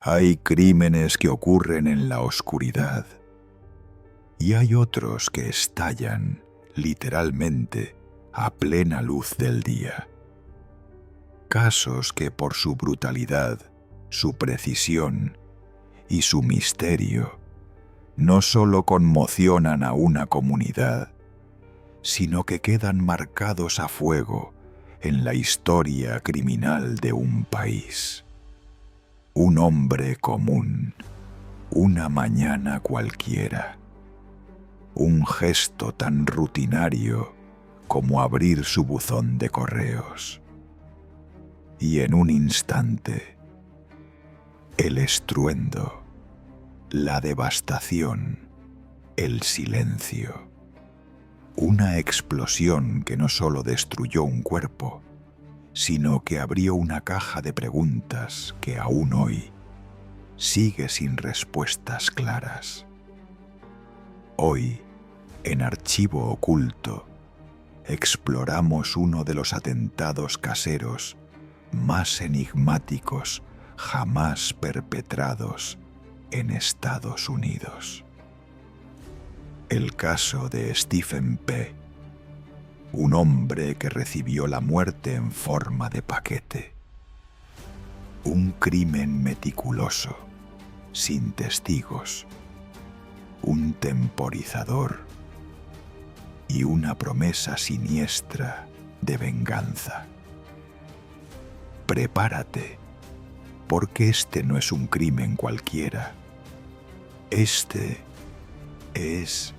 Hay crímenes que ocurren en la oscuridad y hay otros que estallan, literalmente, a plena luz del día. Casos que por su brutalidad, su precisión y su misterio no solo conmocionan a una comunidad, sino que quedan marcados a fuego en la historia criminal de un país. Un hombre común, una mañana cualquiera, un gesto tan rutinario como abrir su buzón de correos. Y en un instante, el estruendo, la devastación, el silencio. Una explosión que no solo destruyó un cuerpo, sino que abrió una caja de preguntas que aún hoy sigue sin respuestas claras. Hoy, en Archivo Oculto, exploramos uno de los atentados caseros más enigmáticos jamás perpetrados en Estados Unidos. El caso de Stephen P., un hombre que recibió la muerte en forma de paquete. Un crimen meticuloso, sin testigos, un temporizador y una promesa siniestra de venganza. Prepárate, porque este no es un crimen cualquiera. Este es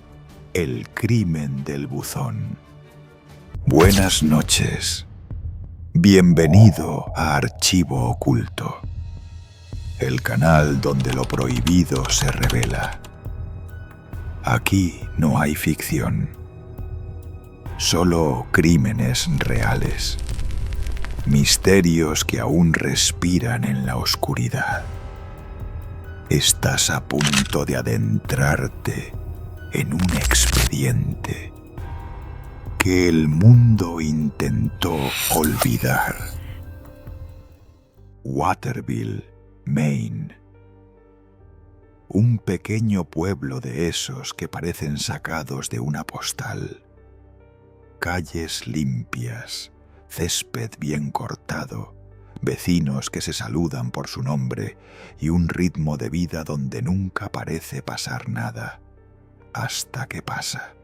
el crimen del buzón. Buenas noches. Bienvenido a Archivo Oculto, el canal donde lo prohibido se revela. Aquí no hay ficción, solo crímenes reales, misterios que aún respiran en la oscuridad. Estás a punto de adentrarte en un expediente que el mundo intentó olvidar. Waterville, Maine. Un pequeño pueblo de esos que parecen sacados de una postal. Calles limpias, césped bien cortado, vecinos que se saludan por su nombre y un ritmo de vida donde nunca parece pasar nada, hasta que pasa.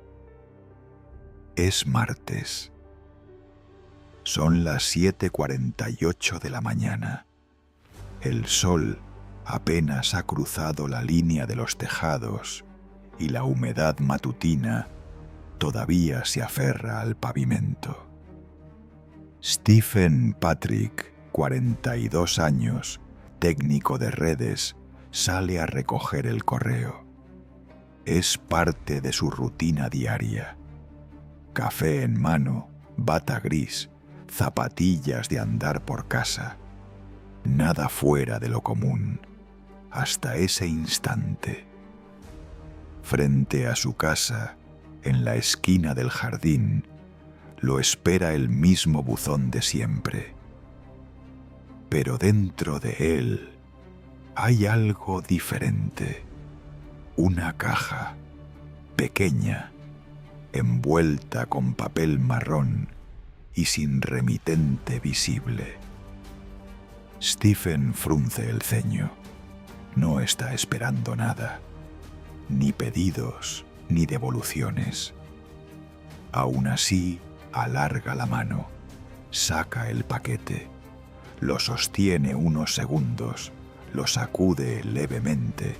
Es martes. Son las 7:48 de la mañana. El sol apenas ha cruzado la línea de los tejados y la humedad matutina todavía se aferra al pavimento. Stephen Patrick, 42 años, técnico de redes, sale a recoger el correo. Es parte de su rutina diaria. Café en mano, bata gris, zapatillas de andar por casa. Nada fuera de lo común, hasta ese instante. Frente a su casa, en la esquina del jardín, lo espera el mismo buzón de siempre. Pero dentro de él hay algo diferente. Una caja, pequeña, envuelta con papel marrón y sin remitente visible. Stephen frunce el ceño. No está esperando nada, ni pedidos ni devoluciones. Aún así, alarga la mano, saca el paquete, lo sostiene unos segundos, lo sacude levemente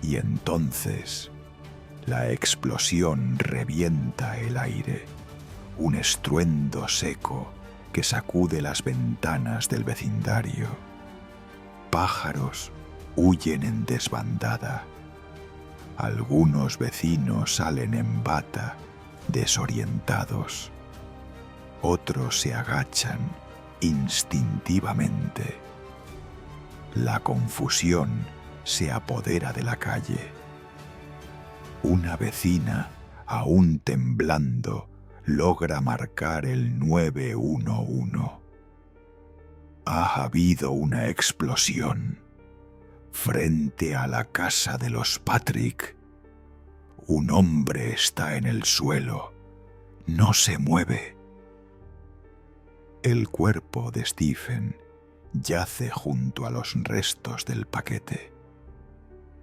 y entonces la explosión revienta el aire, un estruendo seco que sacude las ventanas del vecindario. Pájaros huyen en desbandada. Algunos vecinos salen en bata, desorientados. Otros se agachan instintivamente. La confusión se apodera de la calle. Una vecina, aún temblando, logra marcar el 911. Ha habido una explosión. frente a la casa de los Patrick. Un hombre está en el suelo. No se mueve. El cuerpo de Stephen yace junto a los restos del paquete.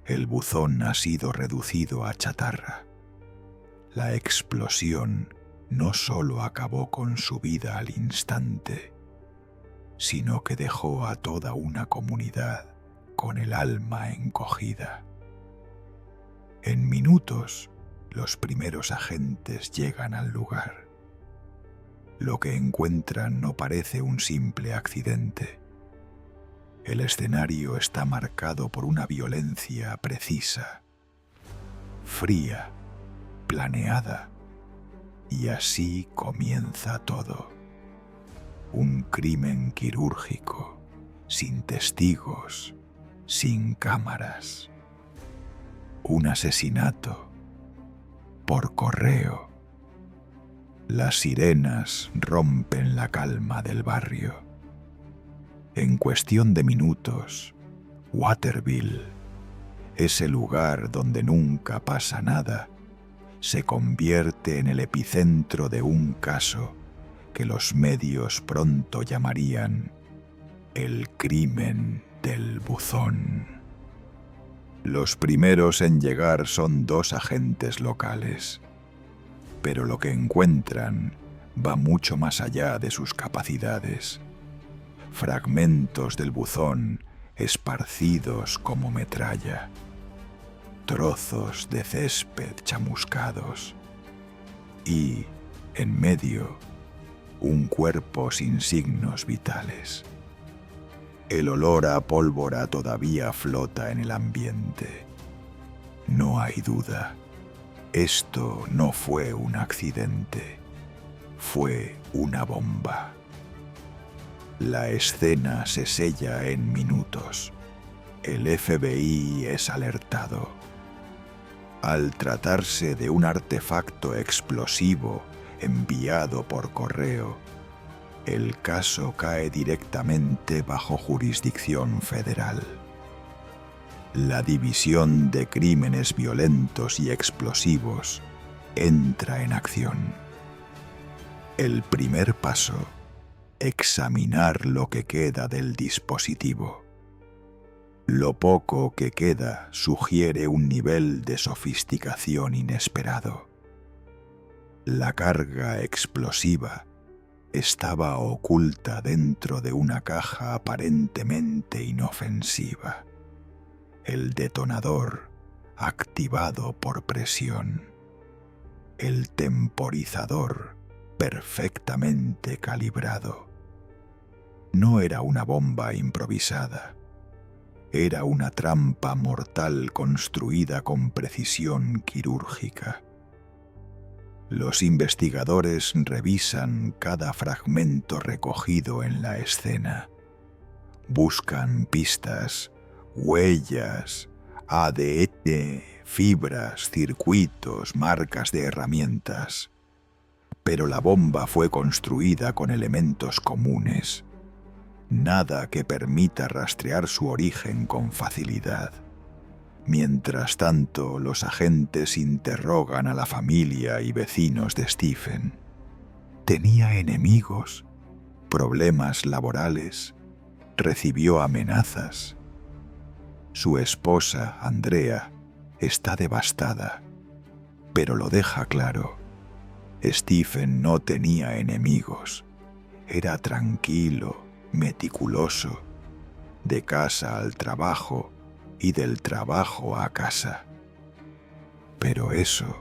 El buzón ha sido reducido a chatarra. La explosión no solo acabó con su vida al instante, sino que dejó a toda una comunidad con el alma encogida. En minutos, los primeros agentes llegan al lugar. Lo que encuentran no parece un simple accidente. El escenario está marcado por una violencia precisa, fría, planeada, y así comienza todo. Un crimen quirúrgico, sin testigos, sin cámaras. Un asesinato por correo. Las sirenas rompen la calma del barrio. En cuestión de minutos, Waterville, ese lugar donde nunca pasa nada, se convierte en el epicentro de un caso que los medios pronto llamarían el crimen del buzón. Los primeros en llegar son 2 agentes locales, pero lo que encuentran va mucho más allá de sus capacidades. Fragmentos del buzón esparcidos como metralla, trozos de césped chamuscados y, en medio, un cuerpo sin signos vitales. El olor a pólvora todavía flota en el ambiente. No hay duda, esto no fue un accidente, fue una bomba. La escena se sella en minutos. El FBI es alertado. Al tratarse de un artefacto explosivo enviado por correo, el caso cae directamente bajo jurisdicción federal. La División de Crímenes Violentos y Explosivos entra en acción. El primer paso: examinar lo que queda del dispositivo. Lo poco que queda sugiere un nivel de sofisticación inesperado. La carga explosiva estaba oculta dentro de una caja aparentemente inofensiva. El detonador activado por presión. El temporizador perfectamente calibrado. No era una bomba improvisada. Era una trampa mortal construida con precisión quirúrgica. Los investigadores revisan cada fragmento recogido en la escena. Buscan pistas, huellas, ADN, fibras, circuitos, marcas de herramientas. Pero la bomba fue construida con elementos comunes. Nada que permita rastrear su origen con facilidad. Mientras tanto, los agentes interrogan a la familia y vecinos de Stephen. ¿Tenía enemigos? ¿Problemas laborales? ¿Recibió amenazas? Su esposa, Andrea, está devastada, pero lo deja claro. Stephen no tenía enemigos. Era tranquilo, meticuloso, de casa al trabajo y del trabajo a casa. Pero eso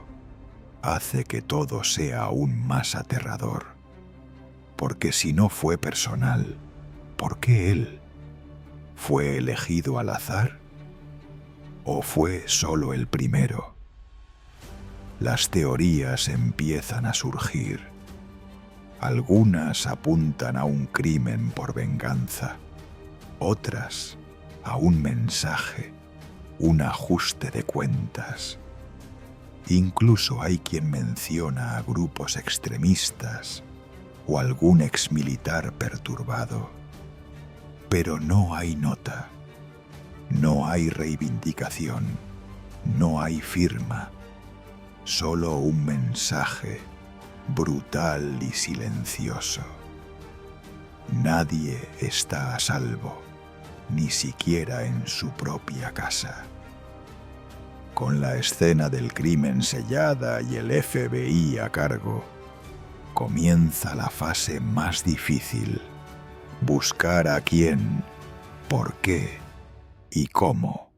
hace que todo sea aún más aterrador, porque si no fue personal, ¿por qué él? ¿Fue elegido al azar? ¿O fue solo el primero? Las teorías empiezan a surgir. Algunas apuntan a un crimen por venganza, otras a un mensaje, un ajuste de cuentas. Incluso hay quien menciona a grupos extremistas o algún exmilitar perturbado. Pero no hay nota. No hay reivindicación, no hay firma, solo un mensaje brutal y silencioso. Nadie está a salvo, ni siquiera en su propia casa. Con la escena del crimen sellada y el FBI a cargo, comienza la fase más difícil: buscar a quién, por qué y cómo.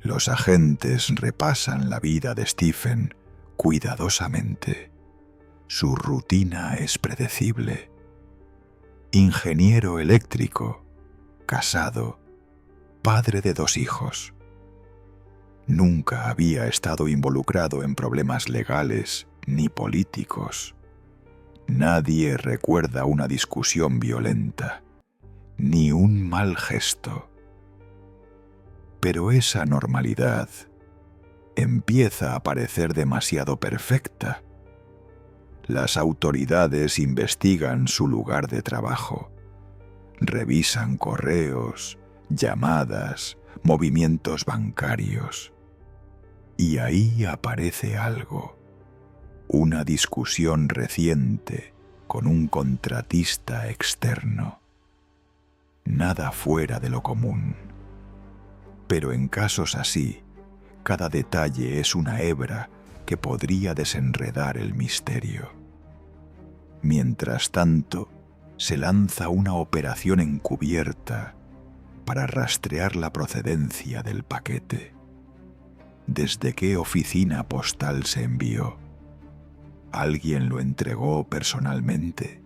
Los agentes repasan la vida de Stephen cuidadosamente. Su rutina es predecible. Ingeniero eléctrico, casado, padre de 2 hijos. Nunca había estado involucrado en problemas legales ni políticos. Nadie recuerda una discusión violenta, ni un mal gesto. Pero esa normalidad empieza a parecer demasiado perfecta. Las autoridades investigan su lugar de trabajo, revisan correos, llamadas, movimientos bancarios. Y ahí aparece algo: una discusión reciente con un contratista externo. Nada fuera de lo común. Pero en casos así, cada detalle es una hebra que podría desenredar el misterio. Mientras tanto, se lanza una operación encubierta para rastrear la procedencia del paquete. ¿Desde qué oficina postal se envió? ¿Alguien lo entregó personalmente?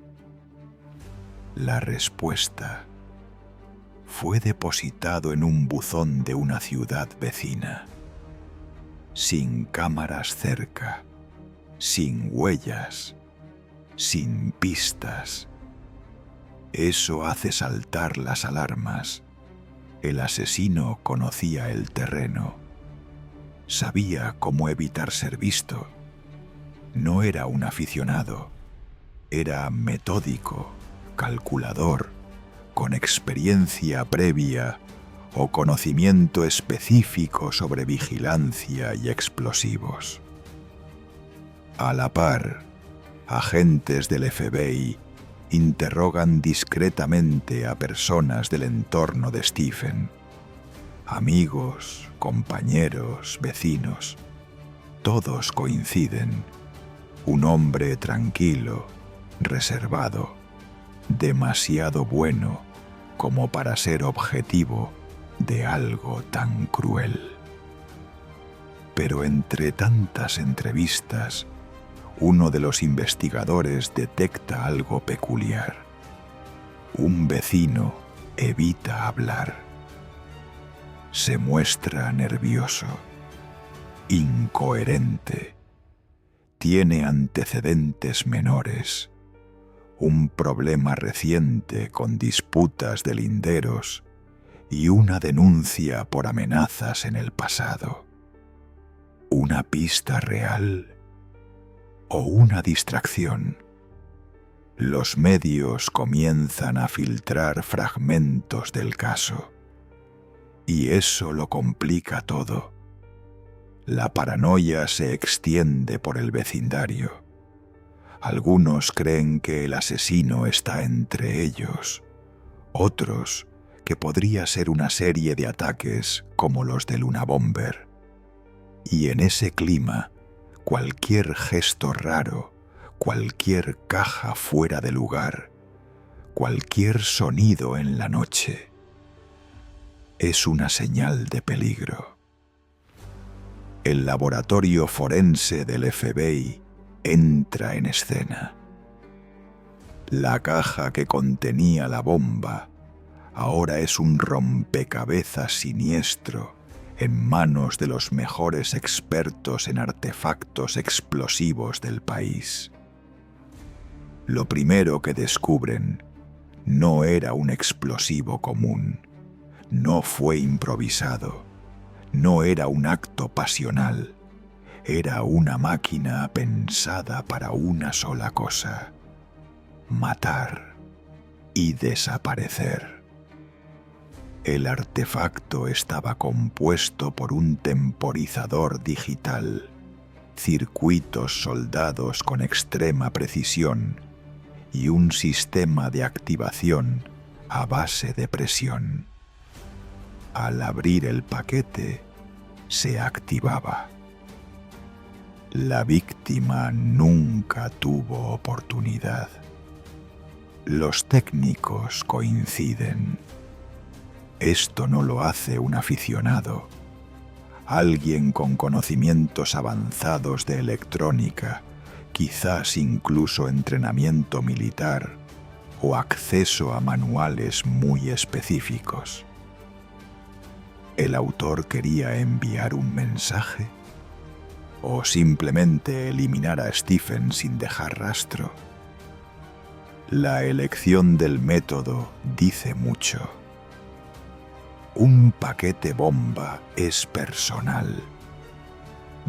La respuesta: fue depositado en un buzón de una ciudad vecina. Sin cámaras cerca, sin huellas, sin pistas. Eso hace saltar las alarmas. El asesino conocía el terreno. Sabía cómo evitar ser visto. No era un aficionado. Era metódico, calculador, con experiencia previa o conocimiento específico sobre vigilancia y explosivos. A la par, agentes del FBI interrogan discretamente a personas del entorno de Stephen. Amigos, compañeros, vecinos. Todos coinciden. Un hombre tranquilo, reservado, demasiado bueno como para ser objetivo de algo tan cruel. Pero entre tantas entrevistas, uno de los investigadores detecta algo peculiar. Un vecino evita hablar. Se muestra nervioso, incoherente. Tiene antecedentes menores, un problema reciente con disputas de linderos y una denuncia por amenazas en el pasado. ¿Una pista real o una distracción? Los medios comienzan a filtrar fragmentos del caso, y eso lo complica todo. La paranoia se extiende por el vecindario. Algunos creen que el asesino está entre ellos, otros que podría ser una serie de ataques como los de Luna Bomber. Y en ese clima, cualquier gesto raro, cualquier caja fuera de lugar, cualquier sonido en la noche, es una señal de peligro. El laboratorio forense del FBI entra en escena. La caja que contenía la bomba ahora es un rompecabezas siniestro en manos de los mejores expertos en artefactos explosivos del país. Lo primero que descubren no era un explosivo común, no fue improvisado, no era un acto pasional, era una máquina pensada para una sola cosa: matar y desaparecer. El artefacto estaba compuesto por un temporizador digital, circuitos soldados con extrema precisión y un sistema de activación a base de presión. Al abrir el paquete, se activaba. La víctima nunca tuvo oportunidad. Los técnicos coinciden. Esto no lo hace un aficionado, alguien con conocimientos avanzados de electrónica, quizás incluso entrenamiento militar o acceso a manuales muy específicos. ¿El autor quería enviar un mensaje? ¿O simplemente eliminar a Stephen sin dejar rastro? La elección del método dice mucho. Un paquete bomba es personal,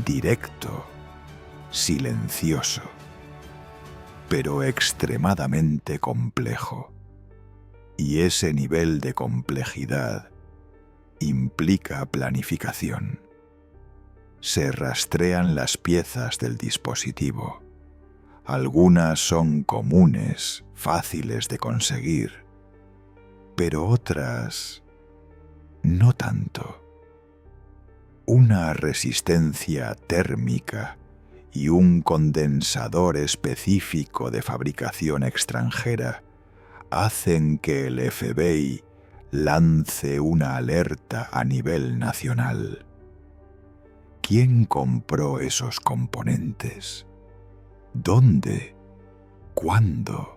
directo, silencioso, pero extremadamente complejo. Y ese nivel de complejidad implica planificación. Se rastrean las piezas del dispositivo. Algunas son comunes, fáciles de conseguir, pero otras no tanto. Una resistencia térmica y un condensador específico de fabricación extranjera hacen que el FBI lance una alerta a nivel nacional. ¿Quién compró esos componentes? ¿Dónde? ¿Cuándo?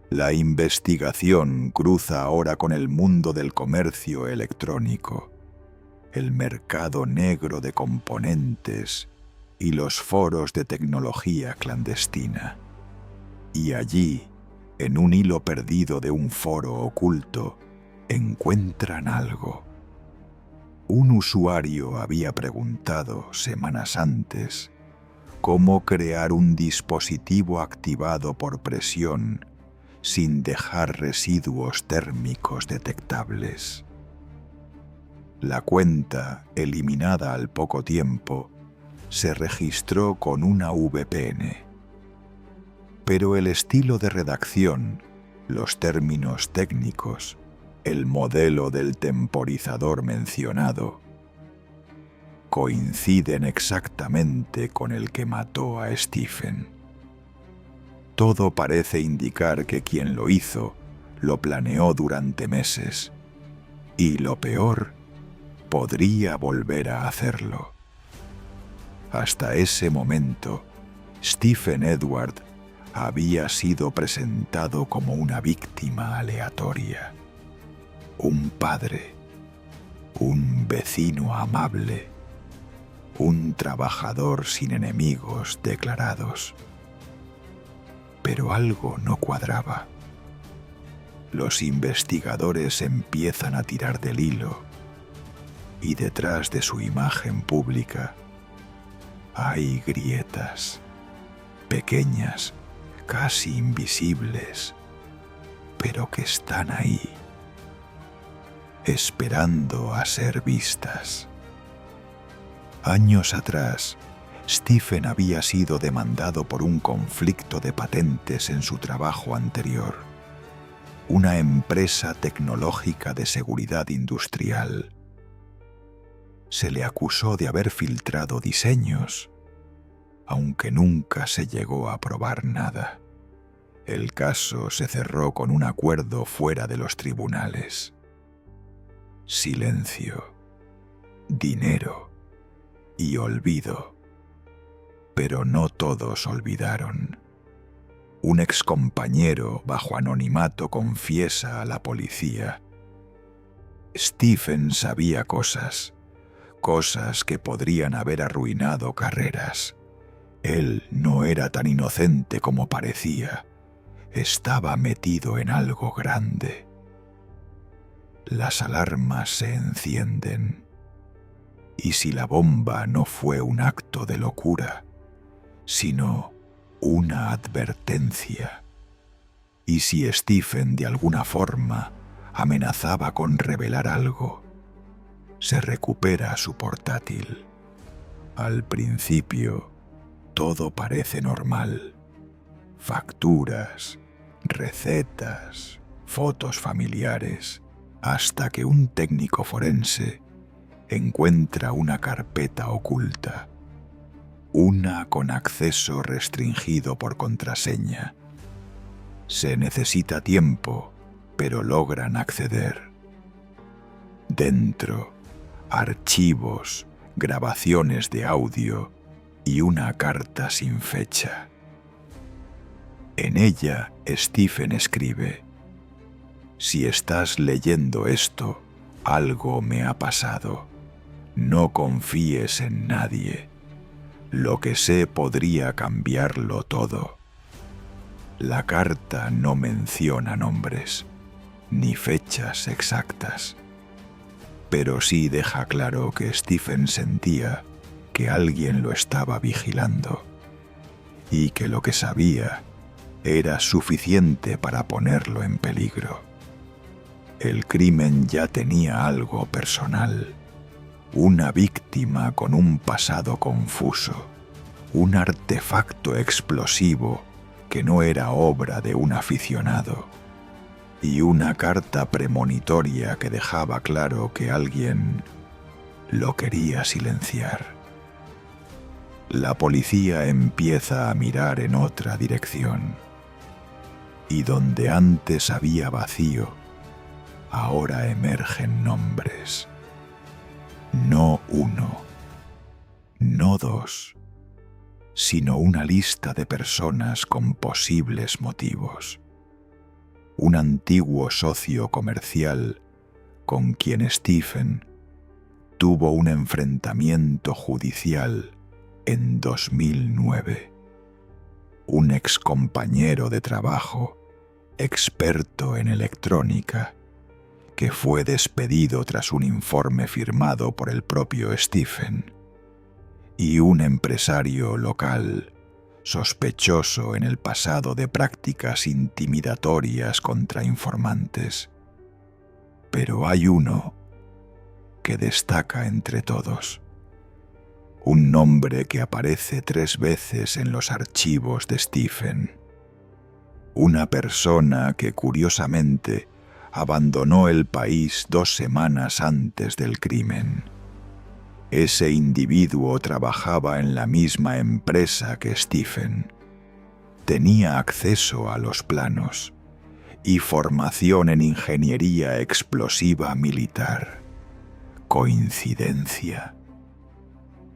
La investigación cruza ahora con el mundo del comercio electrónico, el mercado negro de componentes y los foros de tecnología clandestina. Y allí, en un hilo perdido de un foro oculto, encuentran algo. Un usuario había preguntado semanas antes cómo crear un dispositivo activado por presión sin dejar residuos térmicos detectables. La cuenta, eliminada al poco tiempo, se registró con una VPN. Pero el estilo de redacción, los términos técnicos, el modelo del temporizador mencionado, coinciden exactamente con el que mató a Stephen. Todo parece indicar que quien lo hizo lo planeó durante meses, y lo peor, podría volver a hacerlo. Hasta ese momento, Stephen Edward había sido presentado como una víctima aleatoria, un padre, un vecino amable, un trabajador sin enemigos declarados. Pero algo no cuadraba. Los investigadores empiezan a tirar del hilo, y detrás de su imagen pública hay grietas, pequeñas, casi invisibles, pero que están ahí, esperando a ser vistas. Años atrás, Stephen había sido demandado por un conflicto de patentes en su trabajo anterior, una empresa tecnológica de seguridad industrial. Se le acusó de haber filtrado diseños, aunque nunca se llegó a probar nada. El caso se cerró con un acuerdo fuera de los tribunales. Silencio, dinero y olvido. Pero no todos olvidaron. Un excompañero bajo anonimato confiesa a la policía: Stephen sabía cosas que podrían haber arruinado carreras. Él no era tan inocente como parecía. Estaba metido en algo grande. Las alarmas se encienden. ¿Y si la bomba no fue un acto de locura, sino una advertencia? ¿Y si Stephen de alguna forma amenazaba con revelar algo. Se recupera su portátil. Al principio, todo parece normal. Facturas, recetas, fotos familiares, hasta que un técnico forense encuentra una carpeta oculta, una con acceso restringido por contraseña. Se necesita tiempo, pero logran acceder. Dentro, archivos, grabaciones de audio y una carta sin fecha. En ella, Stephen escribe: «Si estás leyendo esto, algo me ha pasado. No confíes en nadie. Lo que sé podría cambiarlo todo». La carta no menciona nombres, ni fechas exactas, pero sí deja claro que Stephen sentía que alguien lo estaba vigilando y que lo que sabía era suficiente para ponerlo en peligro. El crimen ya tenía algo personal, una víctima con un pasado confuso, un artefacto explosivo que no era obra de un aficionado, y una carta premonitoria que dejaba claro que alguien lo quería silenciar. La policía empieza a mirar en otra dirección, y donde antes había vacío, ahora emergen nombres. No uno, no dos, sino una lista de personas con posibles motivos. Un antiguo socio comercial con quien Stephen tuvo un enfrentamiento judicial en 2009. Un excompañero de trabajo, experto en electrónica, que fue despedido tras un informe firmado por el propio Stephen, y un empresario local sospechoso en el pasado de prácticas intimidatorias contra informantes. Pero hay uno que destaca entre todos. Un nombre que aparece 3 veces en los archivos de Stephen. Una persona que curiosamente abandonó el país 2 semanas antes del crimen. Ese individuo trabajaba en la misma empresa que Stephen. Tenía acceso a los planos y formación en ingeniería explosiva militar. ¿Coincidencia?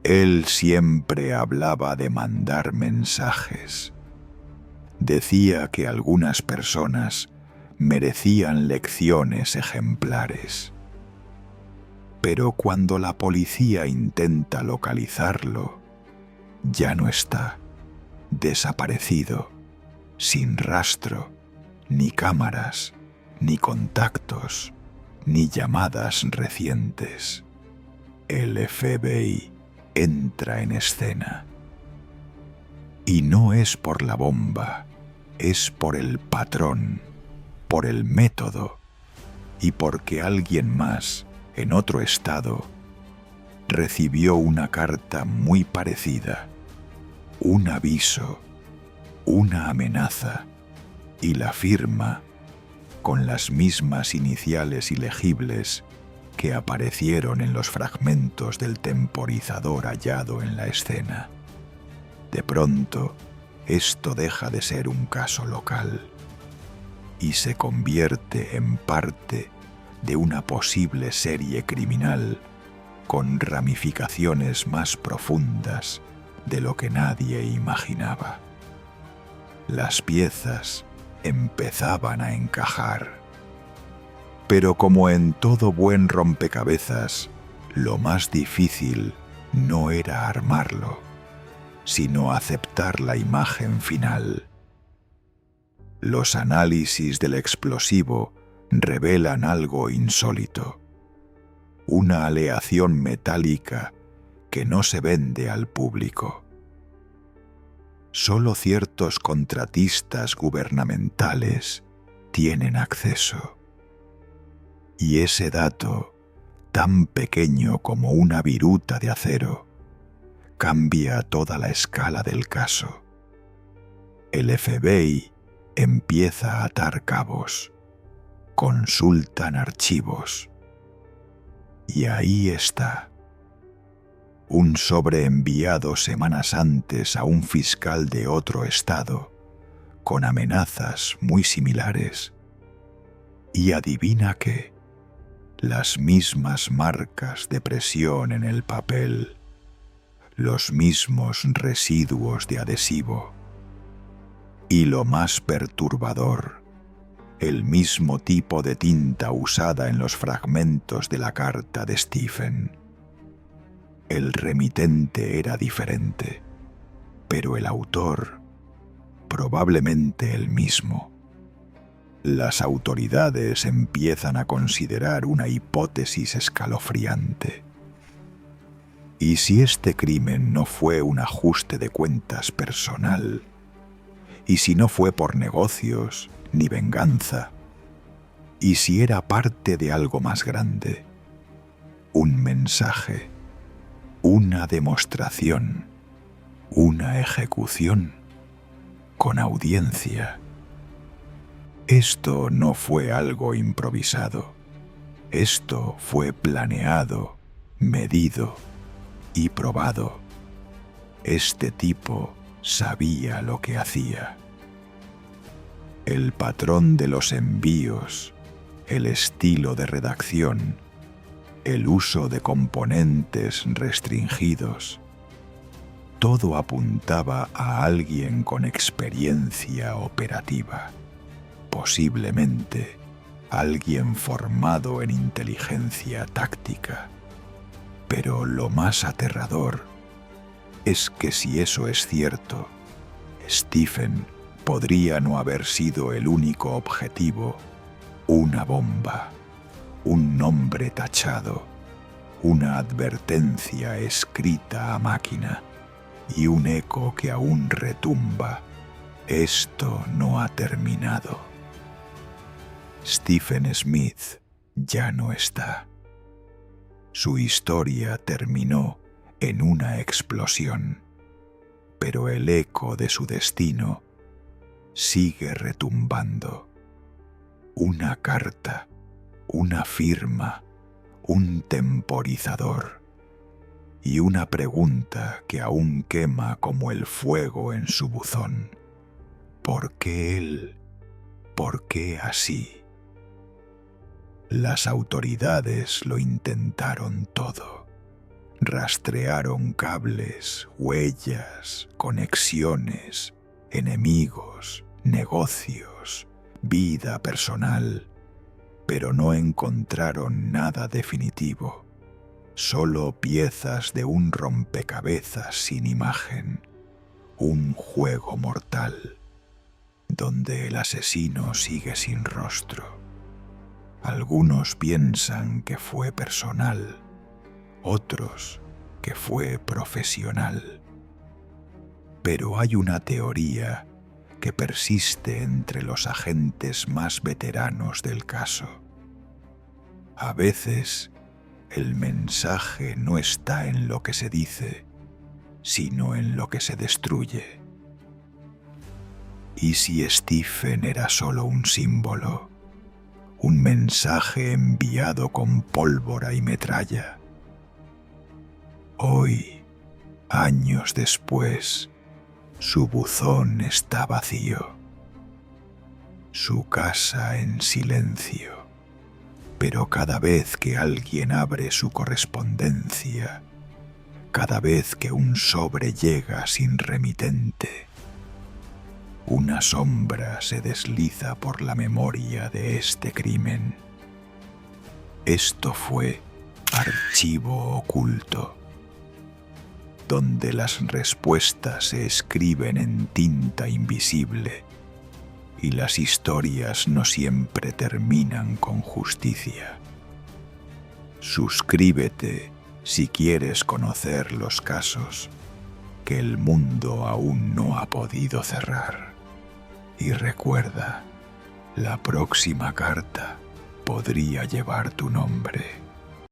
Él siempre hablaba de mandar mensajes. Decía que algunas personas merecían lecciones ejemplares. Pero cuando la policía intenta localizarlo, ya no está, desaparecido, sin rastro, ni cámaras, ni contactos, ni llamadas recientes. El FBI entra en escena. Y no es por la bomba, es por el patrón, por el método, y porque alguien más, en otro estado, recibió una carta muy parecida, un aviso, una amenaza, y la firma con las mismas iniciales ilegibles que aparecieron en los fragmentos del temporizador hallado en la escena. De pronto, esto deja de ser un caso local y se convierte en parte de una posible serie criminal con ramificaciones más profundas de lo que nadie imaginaba. Las piezas empezaban a encajar. Pero como en todo buen rompecabezas, lo más difícil no era armarlo, sino aceptar la imagen final. Los análisis del explosivo revelan algo insólito. Una aleación metálica que no se vende al público. Solo ciertos contratistas gubernamentales tienen acceso. Y ese dato, tan pequeño como una viruta de acero, cambia toda la escala del caso. El FBI empieza a atar cabos, consultan archivos, y ahí está. Un sobre enviado semanas antes a un fiscal de otro estado, con amenazas muy similares. Y adivina qué, las mismas marcas de presión en el papel, los mismos residuos de adhesivo. Y lo más perturbador, el mismo tipo de tinta usada en los fragmentos de la carta de Stephen. El remitente era diferente, pero el autor probablemente el mismo. Las autoridades empiezan a considerar una hipótesis escalofriante. ¿Y si este crimen no fue un ajuste de cuentas personal? ¿Y si no fue por negocios ni venganza? ¿Y si era parte de algo más grande? Un mensaje, una demostración, una ejecución, con audiencia. Esto no fue algo improvisado. Esto fue planeado, medido y probado. Este tipo sabía lo que hacía. El patrón de los envíos, el estilo de redacción, el uso de componentes restringidos, todo apuntaba a alguien con experiencia operativa, posiblemente alguien formado en inteligencia táctica. Pero lo más aterrador es que si eso es cierto, Stephen podría no haber sido el único objetivo. Una bomba, un nombre tachado, una advertencia escrita a máquina y un eco que aún retumba. Esto no ha terminado. Stephen Smith ya no está. Su historia terminó en una explosión, pero el eco de su destino sigue retumbando. Una carta, una firma, un temporizador y una pregunta que aún quema como el fuego en su buzón. ¿Por qué él? ¿Por qué así? Las autoridades lo intentaron todo. Rastrearon cables, huellas, conexiones, enemigos, negocios, vida personal, pero no encontraron nada definitivo, solo piezas de un rompecabezas sin imagen, un juego mortal, donde el asesino sigue sin rostro. Algunos piensan que fue personal, otros que fue profesional. Pero hay una teoría que persiste entre los agentes más veteranos del caso. A veces, el mensaje no está en lo que se dice, sino en lo que se destruye. ¿Y si Stephen era solo un símbolo? Un mensaje enviado con pólvora y metralla. Hoy, años después, su buzón está vacío, su casa en silencio, pero cada vez que alguien abre su correspondencia, cada vez que un sobre llega sin remitente, una sombra se desliza por la memoria de este crimen. Esto fue Archivo Oculto, donde las respuestas se escriben en tinta invisible y las historias no siempre terminan con justicia. Suscríbete si quieres conocer los casos que el mundo aún no ha podido cerrar. Y recuerda, la próxima carta podría llevar tu nombre.